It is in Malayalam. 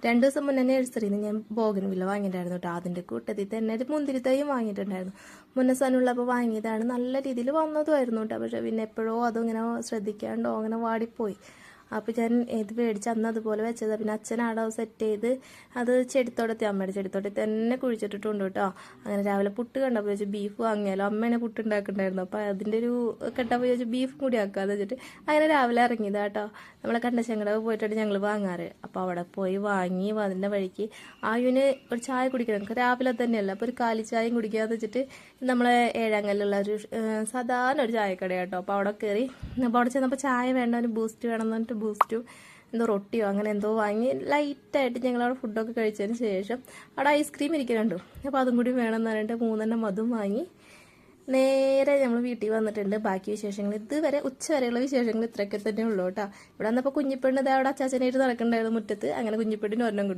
2 ദിവസം മുന്നേ നഴ്സറിയിൽ നിന്ന് ഞാൻ ബോഗൻവില്ല വാങ്ങിയിട്ടുണ്ടായിരുന്നു കേട്ടോ. അതിൻ്റെ കൂട്ടത്തിൽ തന്നെ ഒരു മുന്തിരിത്തൈയും വാങ്ങിയിട്ടുണ്ടായിരുന്നു. മുന്നേ സനുള്ളപ്പോൾ വാങ്ങിയതാണ്. നല്ല രീതിയിൽ വന്നതുമായിരുന്നു കേട്ടോ. പക്ഷേ പിന്നെ എപ്പോഴോ അതും ഇങ്ങനെ ശ്രദ്ധിക്കാണ്ടോ അങ്ങനെ വാടിപ്പോയി. അപ്പോൾ ഞാൻ ഇത് മേടിച്ച് അന്ന് അതുപോലെ വെച്ചതാണ്. പിന്നെ അച്ഛൻ ആടെ സെറ്റ് ചെയ്ത് അത് ചെടിത്തോട്ടത്തി അമ്മയുടെ ചെടിത്തോട്ടത്തിൽ തന്നെ കുഴിച്ചിട്ടിട്ടുണ്ട് കേട്ടോ. അങ്ങനെ രാവിലെ പുട്ട് കണ്ടപ്പോൾ ചോദിച്ചു ബീഫ് വാങ്ങിയാലോ, അമ്മേനെ പുട്ട് ഉണ്ടാക്കുന്നുണ്ടായിരുന്നു. അപ്പോൾ അതിൻ്റെ ഒരു കെട്ടപ്പോൾ ചോദിച്ചു ബീഫ് കൂടി ആക്കാമെന്ന് വെച്ചിട്ട് അങ്ങനെ രാവിലെ ഇറങ്ങിയതാ കേട്ടോ. നമ്മളെ കണ്ടശങ്കടവ് പോയിട്ടാണ് ഞങ്ങൾ വാങ്ങാറ്. അപ്പോൾ അവിടെ പോയി വാങ്ങി അതിൻ്റെ വഴിക്ക് ആയുവിന് ഒരു ചായ കുടിക്കണം. നമുക്ക് രാവിലെ തന്നെയല്ല, അപ്പോൾ ഒരു കാലി ചായയും കുടിക്കാന്ന് വെച്ചിട്ട് നമ്മളെ ഏഴാങ്കല്ലുള്ള ഒരു സാധാരണ ഒരു ചായക്കട കേട്ടോ. അപ്പോൾ അവിടെ കയറി. അപ്പോൾ അവിടെ ചെന്നപ്പോൾ ചായ വേണ്ട, ഒരു ബൂസ്റ്റ് വേണം എന്ന് പറഞ്ഞിട്ട് ബൂസ്റ്റും എന്തോ റൊട്ടിയോ അങ്ങനെ എന്തോ വാങ്ങി ലൈറ്റായിട്ട് ഞങ്ങളവിടെ ഫുഡൊക്കെ കഴിച്ചതിന് ശേഷം അവിടെ ഐസ്ക്രീം ഇരിക്കുന്നുണ്ടോ. അപ്പോൾ അതും കൂടി വേണമെന്ന് പറഞ്ഞിട്ട് 3 അതും വാങ്ങി നേരെ നമ്മൾ വീട്ടിൽ വന്നിട്ടുണ്ട്. ബാക്കി വിശേഷങ്ങൾ ഇതുവരെ ഉച്ചവരെയുള്ള വിശേഷങ്ങൾ ഇത്രയൊക്കെ തന്നെ ഉള്ളൂ കേട്ടോ. ഇവിടെ വന്നപ്പോൾ കുഞ്ഞിപ്പെണ്ണ് അവിടെ അച്ചാച്ചനായിട്ട് നടക്കണ്ടായിരുന്നു മുറ്റത്ത്. അങ്ങനെ കുഞ്ഞിപ്പെണ്ണിന് ഒരെണ്ണം